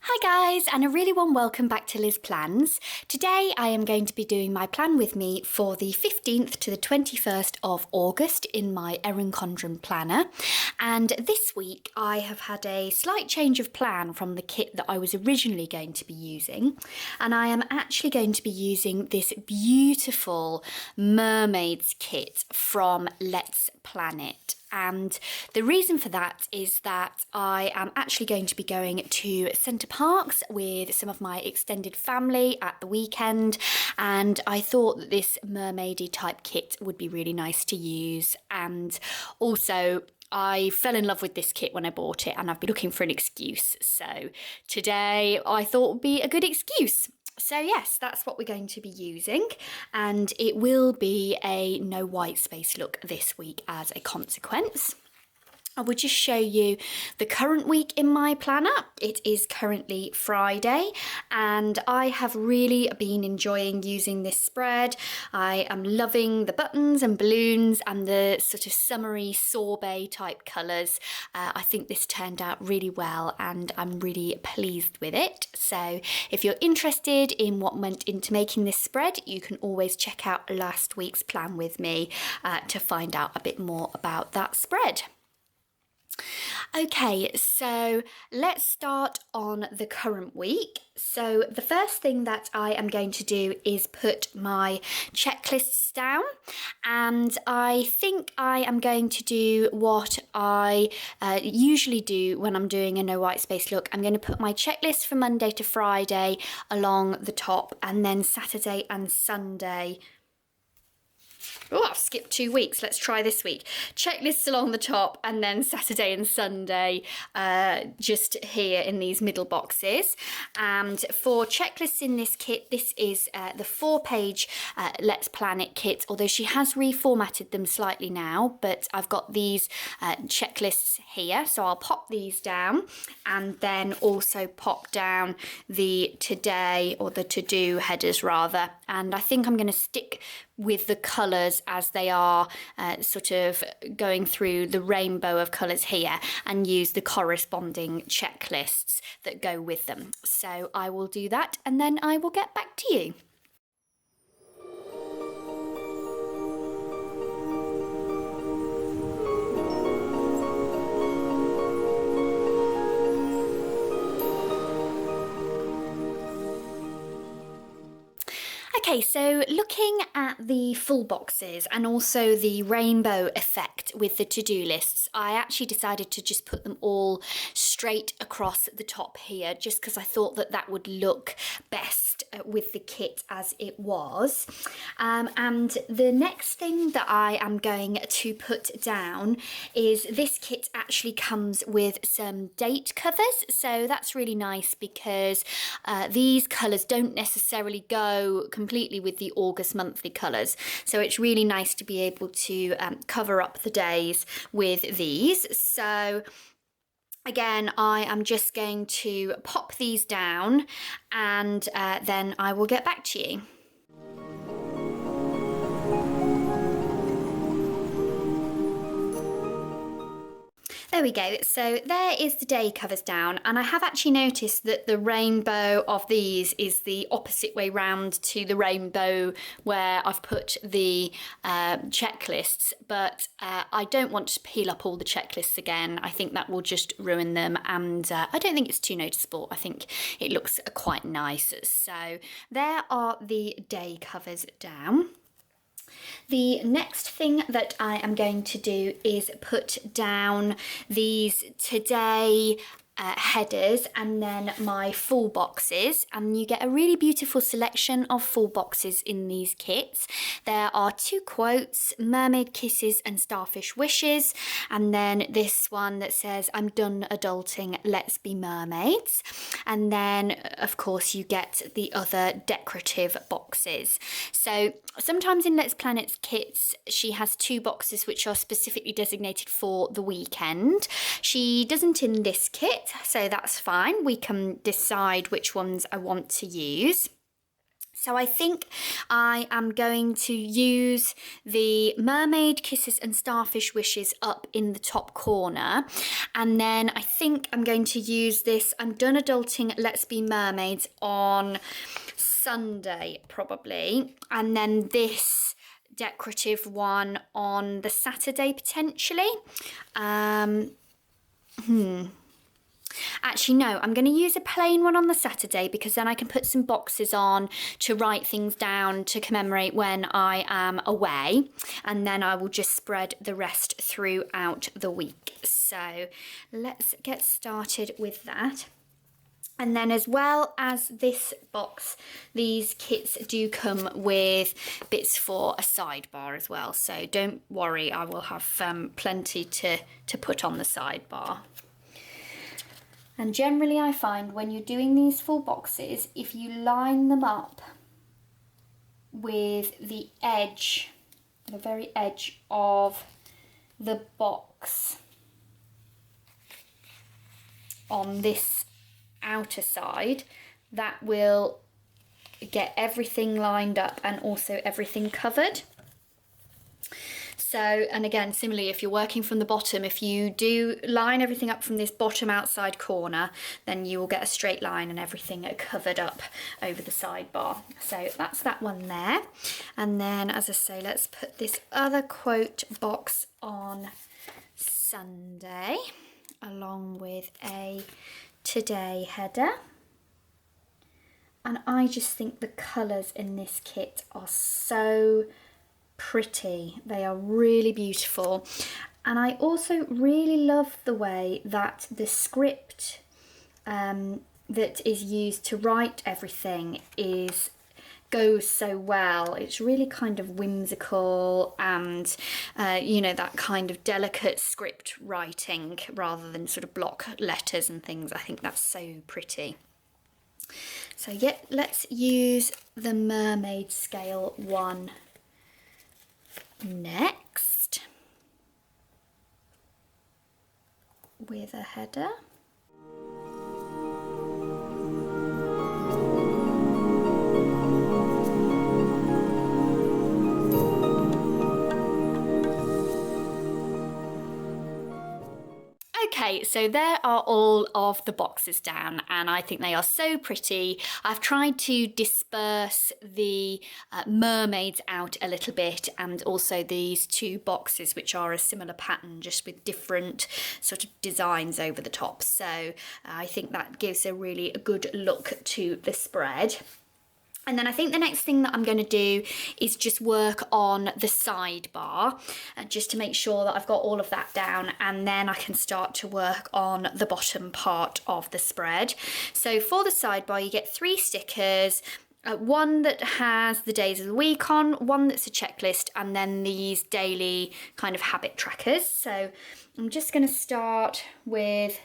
Hi guys, and a really warm welcome back to Liz Plans. Today I am going to be doing my plan with me for the 15th to the 21st of August in my Erin Condren planner. And this week I have had a slight change of plan from the kit that I was originally going to be using. And I am actually going to be using this beautiful Mermaids kit from Let's Plan It. And the reason for that is that I am actually going to be going to Center Parcs with some of my extended family at the weekend, and I thought that this mermaidy type kit would be really nice to use. And also I fell in love with this kit when I bought it, and I've been looking for an excuse, so today I thought would be a good excuse. So yes, that's what we're going to be using, and it will be a no white space look this week as a consequence. I will just show you the current week in my planner. It is currently Friday, and I have really been enjoying using this spread. I am loving the buttons and balloons and the sort of summery sorbet type colours. I think this turned out really well and I'm really pleased with it. So if you're interested in what went into making this spread, you can always check out last week's plan with me to find out a bit more about that spread. Okay, so let's start on the current week. So the first thing that I am going to do is put my checklists down, and I think I am going to do what I usually do when I'm doing a no white space look. I'm going to put my checklist for Monday to Friday along the top, and then Saturday and Sunday. Oh, I've skipped 2 weeks. Let's try this week. Checklists along the top, and then Saturday and Sunday just here in these middle boxes. And for checklists in this kit, this is the 4-page Let's Plan It kit, although she has reformatted them slightly now, but I've got these checklists here. So I'll pop these down and then also pop down the today, or the to-do headers rather. And I think I'm going to stick with the colours as they are, sort of going through the rainbow of colours here, and use the corresponding checklists that go with them. So I will do that, and then I will get back to you. Okay, so looking at the full boxes and also the rainbow effect with the to-do lists, I actually decided to just put them all straight across the top here, just because I thought that that would look best with the kit as it was. And the next thing that I am going to put down is this kit actually comes with some date covers, so that's really nice because these colours don't necessarily go completely with the August monthly colours, so it's really nice to be able to cover up the days with these. So again, I am just going to pop these down, and then I will get back to you. There we go. So there is the day covers down, and I have actually noticed that the rainbow of these is the opposite way round to the rainbow where I've put the checklists, but I don't want to peel up all the checklists again. I think that will just ruin them, and I don't think it's too noticeable. I think it looks quite nice. So there are the day covers down. The next thing that I am going to do is put down these today headers and then my full boxes, and you get a really beautiful selection of full boxes in these kits. There are 2 quotes, mermaid kisses and starfish wishes, and then this one that says I'm done adulting, let's be mermaids. And then of course you get the other decorative boxes. So sometimes in Let's Plan It's kits she has 2 boxes which are specifically designated for the weekend. She doesn't in this kit, so that's fine. We can decide which ones I want to use. So I think I am going to use the Mermaid Kisses and Starfish Wishes up in the top corner. And then I think I'm going to use this I'm Done Adulting, Let's Be Mermaids on Sunday probably. And then this decorative one on the Saturday potentially. Actually, no, I'm going to use a plain one on the Saturday because then I can put some boxes on to write things down to commemorate when I am away. And then I will just spread the rest throughout the week. So let's get started with that. And then as well as this box, these kits do come with bits for a sidebar as well. So don't worry, I will have plenty to put on the sidebar. And generally I find when you're doing these full boxes, if you line them up with the edge, the very edge of the box on this outer side, that will get everything lined up and also everything covered. So, and again, similarly, if you're working from the bottom, if you do line everything up from this bottom outside corner, then you will get a straight line and everything covered up over the sidebar. So that's that one there. And then, as I say, let's put this other quote box on Sunday, along with a today header. And I just think the colours in this kit are so pretty. They are really beautiful. And I also really love the way that the script that is used to write everything goes so well. It's really kind of whimsical and you know, that kind of delicate script writing rather than sort of block letters and things. I think that's so pretty. So yeah, let's use the Mermaid scale one next with a header. Okay, so there are all of the boxes down and I think they are so pretty. I've tried to disperse the mermaids out a little bit, and also these two boxes which are a similar pattern just with different sort of designs over the top. So I think that gives a really good look to the spread. And then I think the next thing that I'm going to do is just work on the sidebar, just to make sure that I've got all of that down, and then I can start to work on the bottom part of the spread. So for the sidebar, you get 3 stickers, one that has the days of the week on, one that's a checklist, and then these daily kind of habit trackers. So I'm just going to start with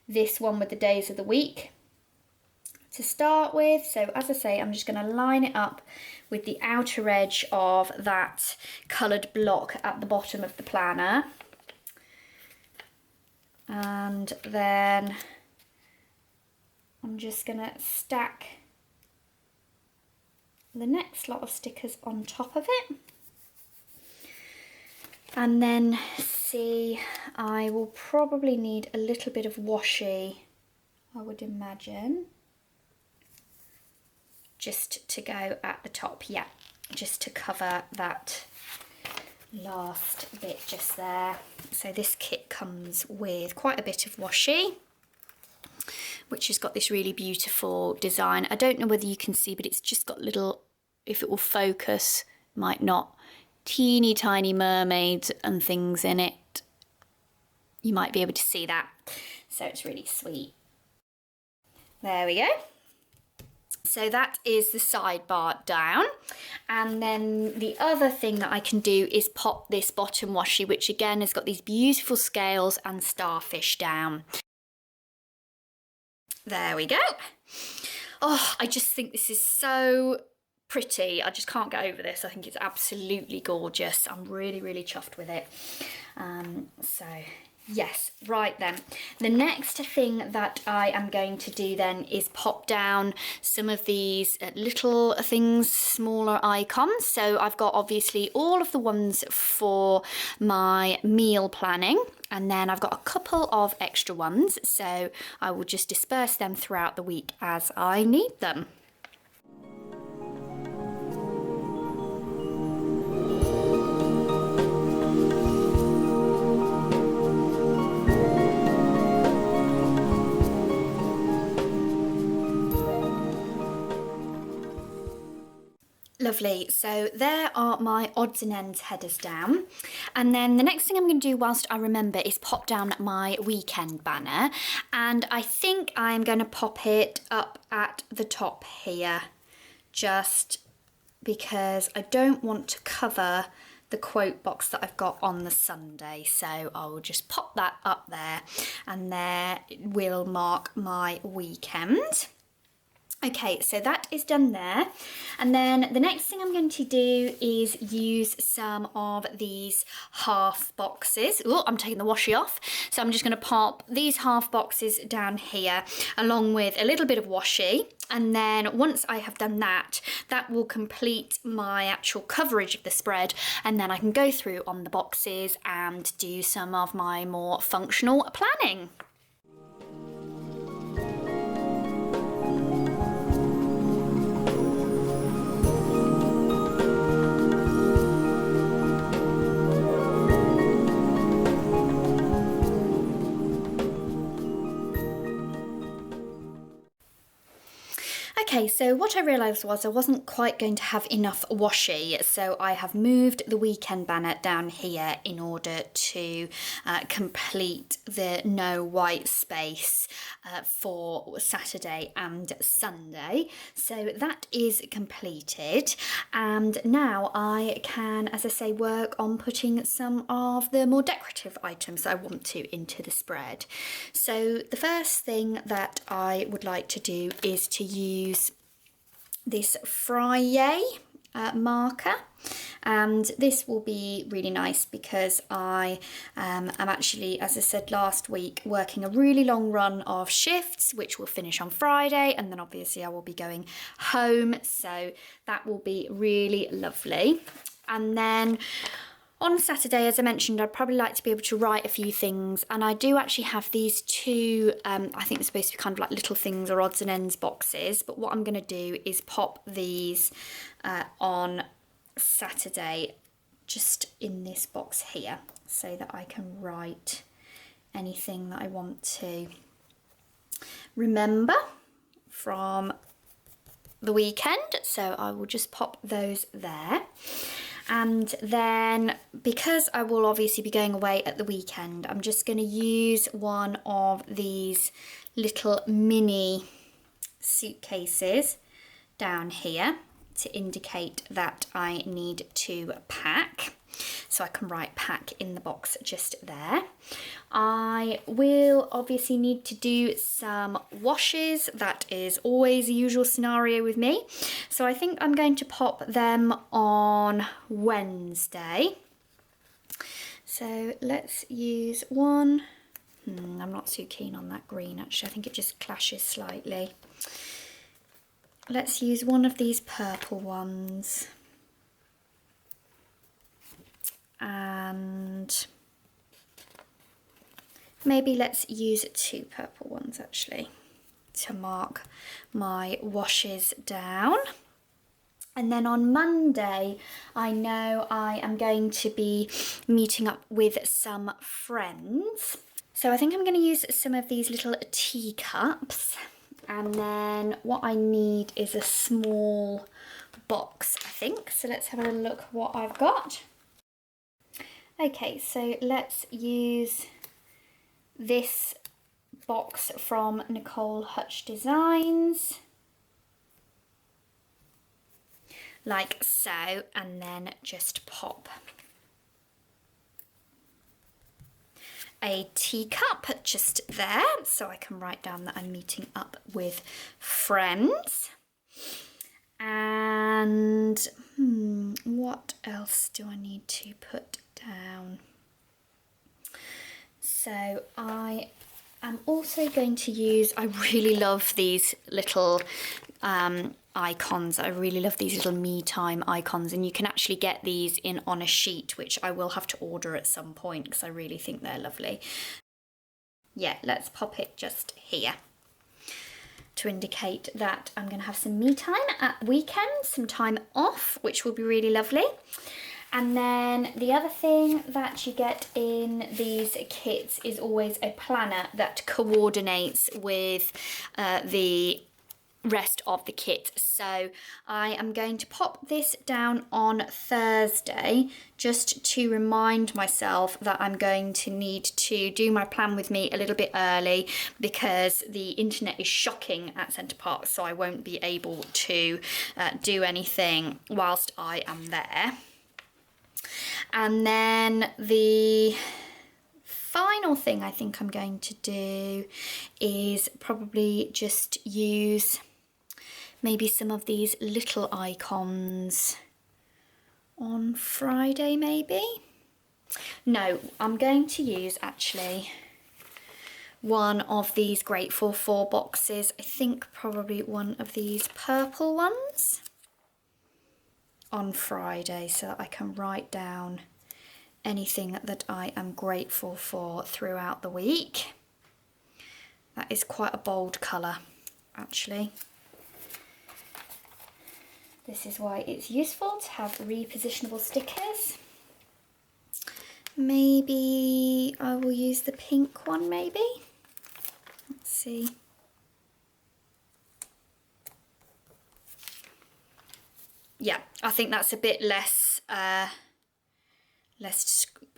this one with the days of the week to start with. So as I say, I'm just going to line it up with the outer edge of that coloured block at the bottom of the planner. And then I'm just going to stack the next lot of stickers on top of it. And then see, I will probably need a little bit of washi, I would imagine, just to go at the top, yeah, just to cover that last bit just there. So this kit comes with quite a bit of washi, which has got this really beautiful design. I don't know whether you can see, but it's just got little, if it will focus, might not, teeny tiny mermaids and things in it. You might be able to see that. So it's really sweet. There we go. So that is the sidebar down. And then the other thing that I can do is pop this bottom washi, which again has got these beautiful scales and starfish down. There we go. Oh, I just think this is so pretty. I just can't get over this. I think it's absolutely gorgeous. I'm really, really chuffed with it. So Yes, right then. The next thing that I am going to do then is pop down some of these little things, smaller icons. So I've got obviously all of the ones for my meal planning, and then I've got a couple of extra ones. So I will just disperse them throughout the week as I need them. Lovely, so there are my odds and ends headers down, and then the next thing I'm going to do whilst I remember is pop down my weekend banner, and I think I'm going to pop it up at the top here just because I don't want to cover the quote box that I've got on the Sunday, so I will just pop that up there, and there will mark my weekend. Okay, so that is done there. And then the next thing I'm going to do is use some of these half boxes. Oh, I'm taking the washi off. So I'm just going to pop these half boxes down here along with a little bit of washi. And then once I have done that, that will complete my actual coverage of the spread. And then I can go through on the boxes and do some of my more functional planning. Okay, so what I realised was I wasn't quite going to have enough washi, so I have moved the weekend banner down here in order to complete the no white space for Saturday and Sunday. So that is completed, and now I can, as I say, work on putting some of the more decorative items that I want to into the spread. So the first thing that I would like to do is to use this Friday marker, and this will be really nice because I am actually, as I said last week, working a really long run of shifts which will finish on Friday, and then obviously I will be going home, so that will be really lovely. And then on Saturday, as I mentioned, I'd probably like to be able to write a few things, and I do actually have these two, I think they're supposed to be kind of like little things or odds and ends boxes, but what I'm going to do is pop these on Saturday just in this box here so that I can write anything that I want to remember from the weekend, so I will just pop those there. And then, because I will obviously be going away at the weekend, I'm just going to use one of these little mini suitcases down here to indicate that I need to pack. So I can write pack in the box just there. I will obviously need to do some washes. That is always a usual scenario with me. So I think I'm going to pop them on Wednesday. So let's use one. I'm not too keen on that green actually. I think it just clashes slightly. Let's use one of these purple ones. And maybe let's use two purple ones actually to mark my washes down. And then on Monday, I know I am going to be meeting up with some friends. So I think I'm going to use some of these little teacups. And then what I need is a small box, I think. So let's have a look what I've got. Okay, so let's use this box from Nicole Hutch Designs, like so, and then just pop a teacup just there so I can write down that I'm meeting up with friends. And what else do I need to put down? So I am also going to use, I really love these little icons. I really love these little me time icons, and you can actually get these in on a sheet, which I will have to order at some point because I really think they're lovely. Yeah, let's pop it just here to indicate that I'm going to have some me time at the weekend, some time off, which will be really lovely. And then the other thing that you get in these kits is always a planner that coordinates with the rest of the kit. So I am going to pop this down on Thursday just to remind myself that I'm going to need to do my plan with me a little bit early, because the internet is shocking at Center Parcs, so I won't be able to do anything whilst I am there. And then the final thing I think I'm going to do is probably just use maybe some of these little icons on Friday, maybe? No, I'm going to use actually one of these Grateful For boxes. I think probably one of these purple ones on Friday, so that I can write down anything that I am grateful for throughout the week. That is quite a bold colour, actually. This is why it's useful to have repositionable stickers. Maybe I will use the pink one, maybe. Let's see. Yeah, I think that's a bit less, I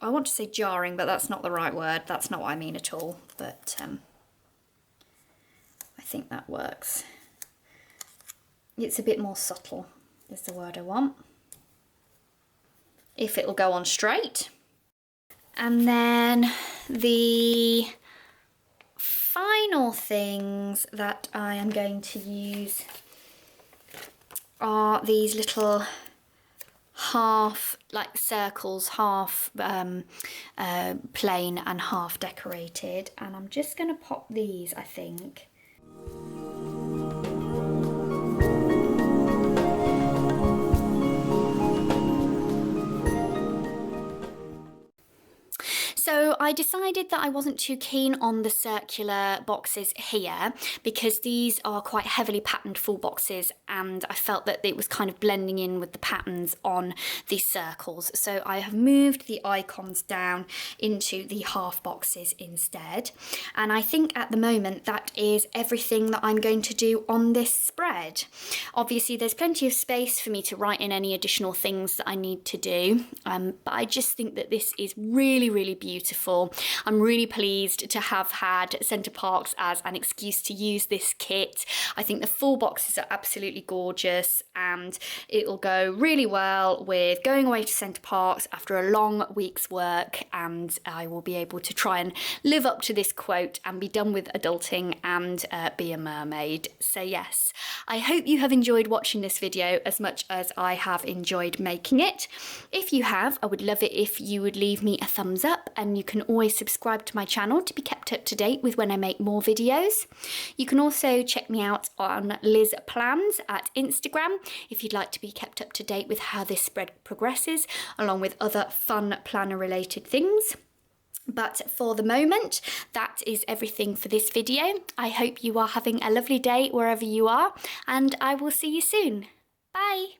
want to say jarring, but that's not the right word. That's not what I mean at all, but I think that works. It's a bit more subtle, is the word I want. If it'll go on straight. And then the final things that I am going to use are these little half, like circles, half plain and half decorated. And I'm just going to pop these, I think. So I decided that I wasn't too keen on the circular boxes here, because these are quite heavily patterned full boxes, and I felt that it was kind of blending in with the patterns on these circles. So I have moved the icons down into the half boxes instead. And I think at the moment that is everything that I'm going to do on this spread. Obviously there's plenty of space for me to write in any additional things that I need to do, but I just think that this is really, really beautiful. I'm really pleased to have had Center Parcs as an excuse to use this kit. I think the full boxes are absolutely gorgeous, and it'll go really well with going away to Center Parcs after a long week's work, and I will be able to try and live up to this quote and be done with adulting and be a mermaid. So yes, I hope you have enjoyed watching this video as much as I have enjoyed making it. If you have, I would love it if you would leave me a thumbs up, and you can always subscribe to my channel to be kept up to date with when I make more videos. You can also check me out on Liz Plans at Instagram if you'd like to be kept up to date with how this spread progresses, along with other fun planner related things. But for the moment, that is everything for this video. I hope you are having a lovely day wherever you are, and I will see you soon. Bye!